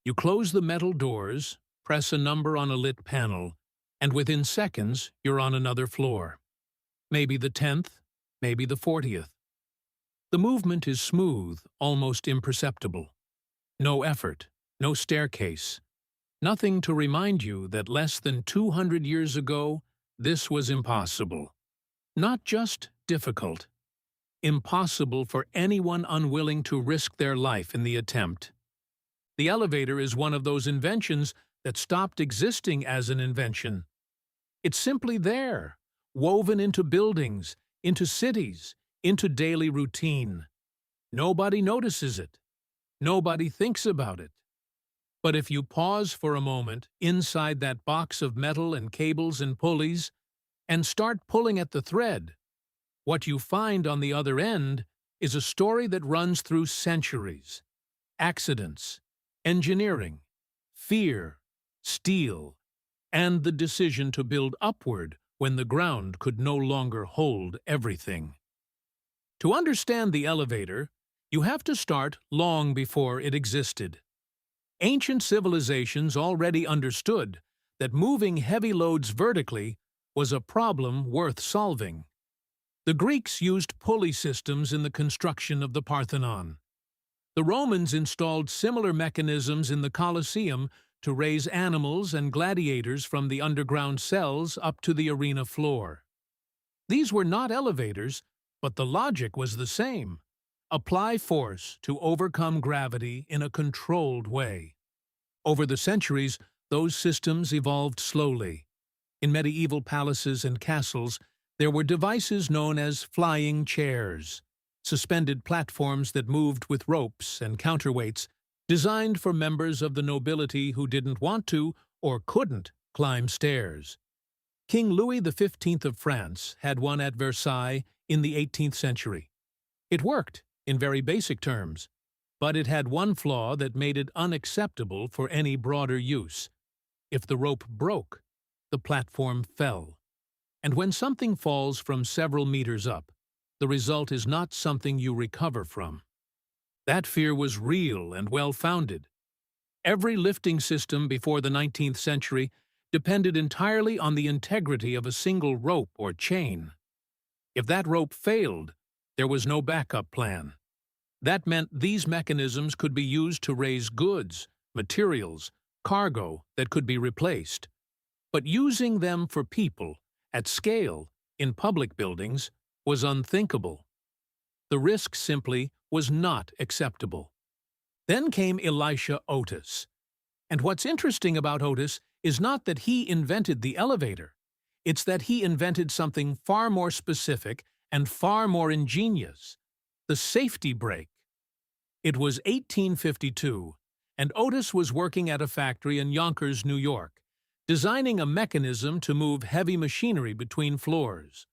You close the metal doors, press a number on a lit panel, and within seconds you're on another floor. Maybe the 10th, maybe the 40th. The movement is smooth, almost imperceptible. No effort, no staircase. Nothing to remind you that less than 200 years ago, this was impossible. Not just difficult. Impossible for anyone unwilling to risk their life in the attempt. The elevator is one of those inventions that stopped existing as an invention. It's simply there, woven into buildings, into cities, into daily routine. Nobody notices it. Nobody thinks about it. But if you pause for a moment inside that box of metal and cables and pulleys and start pulling at the thread, what you find on the other end is a story that runs through centuries. Accidents, engineering, fear, steel, and the decision to build upward when the ground could no longer hold everything. To understand the elevator, you have to start long before it existed. Ancient civilizations already understood that moving heavy loads vertically was a problem worth solving. The Greeks used pulley systems in the construction of the Parthenon. The Romans installed similar mechanisms in the Colosseum to raise animals and gladiators from the underground cells up to the arena floor. These were not elevators, but the logic was the same. Apply force to overcome gravity in a controlled way. Over the centuries, those systems evolved slowly. In medieval palaces and castles, there were devices known as flying chairs, suspended platforms that moved with ropes and counterweights, designed for members of the nobility who didn't want to or couldn't climb stairs. King Louis XV of France had one at Versailles in the 18th century. It worked, in very basic terms, but it had one flaw that made it unacceptable for any broader use. If the rope broke, the platform fell. And when something falls from several meters up, the result is not something you recover from. That fear was real and well-founded. Every lifting system before the 19th century depended entirely on the integrity of a single rope or chain. If that rope failed, there was no backup plan. That meant these mechanisms could be used to raise goods, materials, cargo that could be replaced. But using them for people, at scale, in public buildings, was unthinkable. The risk simply was not acceptable. Then came Elisha Otis. And what's interesting about Otis is not that he invented the elevator. It's that he invented something far more specific and far more ingenious: the safety brake. It was 1852, and Otis was working at a factory in Yonkers, New York, designing a mechanism to move heavy machinery between floors.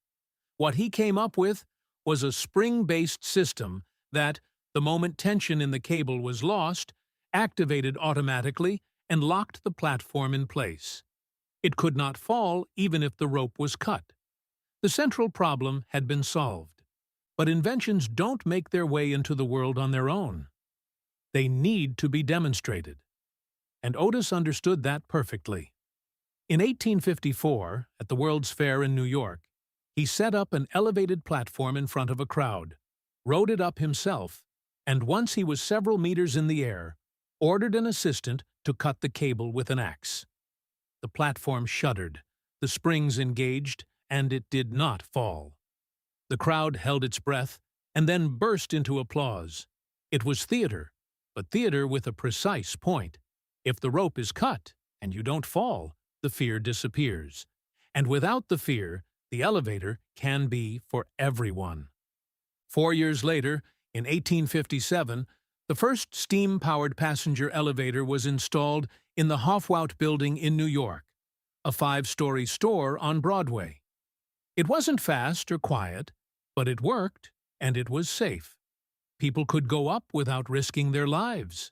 What he came up with was a spring-based system that, the moment tension in the cable was lost, activated automatically and locked the platform in place. It could not fall even if the rope was cut. The central problem had been solved. But inventions don't make their way into the world on their own. They need to be demonstrated. And Otis understood that perfectly. In 1854, at the World's Fair in New York, he set up an elevated platform in front of a crowd, rode it up himself, and once he was several meters in the air, ordered an assistant to cut the cable with an axe. The platform shuddered, the springs engaged, and it did not fall. The crowd held its breath and then burst into applause. It was theater, but theater with a precise point. If the rope is cut and you don't fall, the fear disappears. And without the fear, the elevator can be for everyone. 4 years later, in 1857, the first steam-powered passenger elevator was installed in the Hofwout Building in New York, a 5-story store on Broadway. It wasn't fast or quiet, but it worked, and it was safe. People could go up without risking their lives.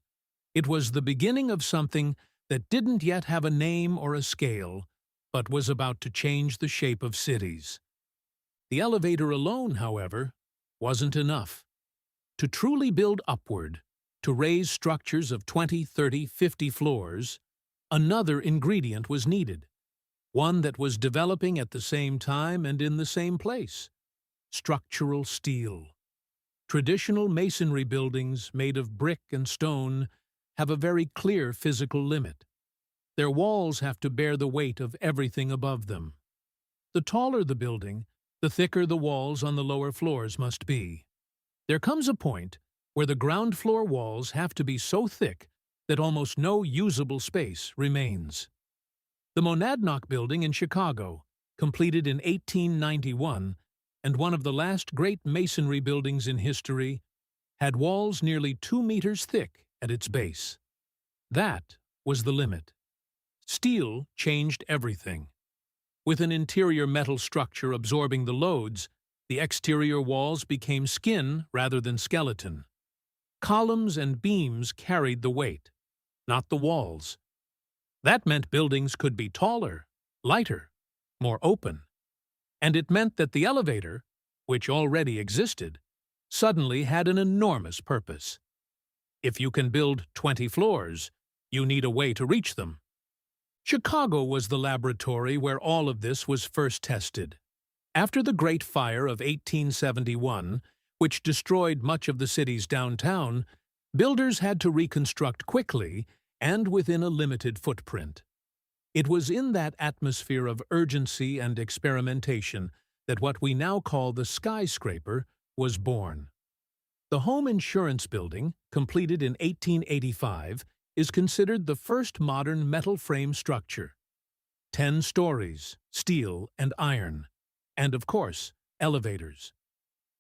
It was the beginning of something that didn't yet have a name or a scale, but was about to change the shape of cities. The elevator alone, however, wasn't enough. To truly build upward, To raise structures of 20, 30, 50 floors, another ingredient was needed, one that was developing at the same time and in the same place: structural steel. Traditional masonry buildings made of brick and stone have a very clear physical limit. Their walls have to bear the weight of everything above them. The taller the building, the thicker the walls on the lower floors must be. There comes a point where the ground floor walls have to be so thick that almost no usable space remains. The Monadnock Building in Chicago, completed in 1891, and one of the last great masonry buildings in history, had walls nearly 2 meters thick at its base. That was the limit. Steel changed everything. With an interior metal structure absorbing the loads, the exterior walls became skin rather than skeleton. Columns and beams carried the weight, not the walls. That meant buildings could be taller, lighter, more open. And it meant that the elevator, which already existed, suddenly had an enormous purpose. If you can build 20 floors, you need a way to reach them. Chicago was the laboratory where all of this was first tested. After the Great Fire of 1871, which destroyed much of the city's downtown, builders had to reconstruct quickly and within a limited footprint. It was in that atmosphere of urgency and experimentation that what we now call the skyscraper was born. The Home Insurance Building, completed in 1885, is considered the first modern metal frame structure. 10 stories, steel and iron, and of course, elevators.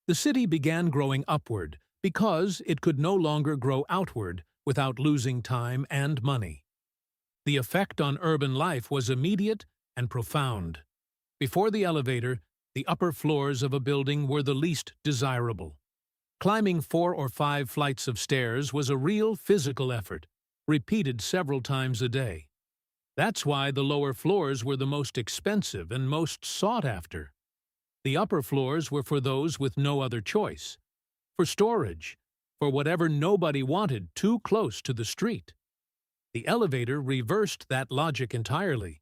The city began growing upward because it could no longer grow outward without losing time and money. The effect on urban life was immediate and profound. Before the elevator, the upper floors of a building were the least desirable. Climbing 4 or 5 flights of stairs was a real physical effort, repeated several times a day. That's why the lower floors were the most expensive and most sought after. The upper floors were for those with no other choice, for storage, for whatever nobody wanted too close to the street. The elevator reversed that logic entirely.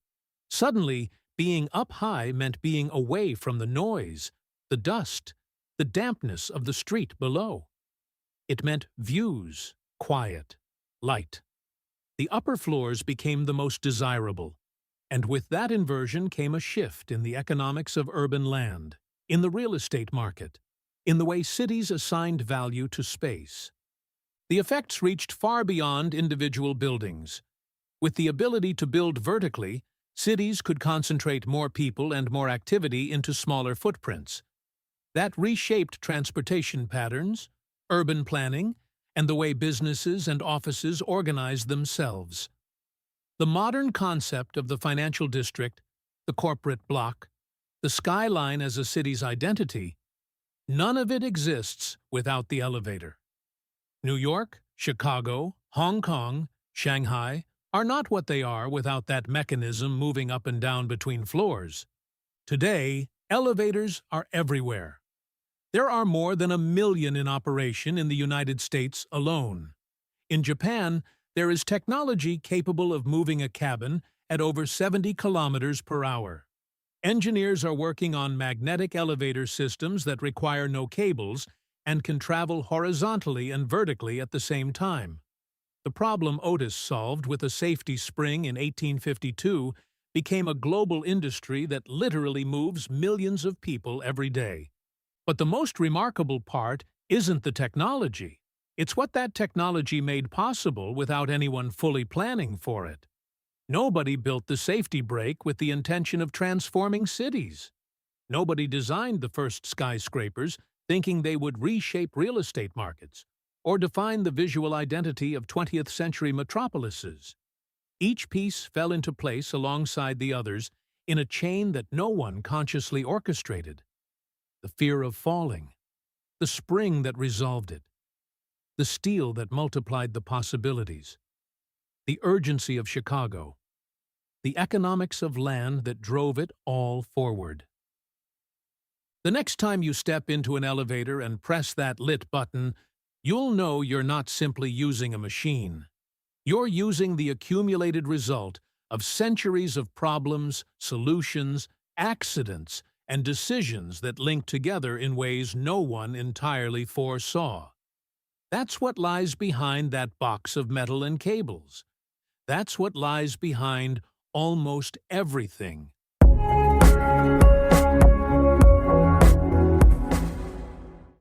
Suddenly, being up high meant being away from the noise, the dust, the dampness of the street below. It meant views, quiet, light. The upper floors became the most desirable, and with that inversion came a shift in the economics of urban land, in the real estate market, in the way cities assigned value to space. The effects reached far beyond individual buildings. With the ability to build vertically, cities could concentrate more people and more activity into smaller footprints. That reshaped transportation patterns, urban planning, and the way businesses and offices organized themselves. The modern concept of the financial district, the corporate block, the skyline as a city's identity, none of it exists without the elevator. New York, Chicago, Hong Kong, Shanghai are not what they are without that mechanism moving up and down between floors. Today, elevators are everywhere. There are more than 1 million in operation in the United States alone. In Japan, there is technology capable of moving a cabin at over 70 kilometers per hour. Engineers are working on magnetic elevator systems that require no cables and can travel horizontally and vertically at the same time. The problem Otis solved with a safety spring in 1852 became a global industry that literally moves millions of people every day. But the most remarkable part isn't the technology. It's what that technology made possible without anyone fully planning for it. Nobody built the safety brake with the intention of transforming cities. Nobody designed the first skyscrapers thinking they would reshape real estate markets or define the visual identity of 20th century metropolises. Each piece fell into place alongside the others in a chain that no one consciously orchestrated. The fear of falling, the spring that resolved it, the steel that multiplied the possibilities, the urgency of Chicago, the economics of land that drove it all forward. The next time you step into an elevator and press that lit button, You'll know you're not simply using a machine. You're using the accumulated result of centuries of problems, solutions, accidents, and decisions that link together in ways no one entirely foresaw. That's what lies behind that box of metal and cables. That's what lies behind almost everything.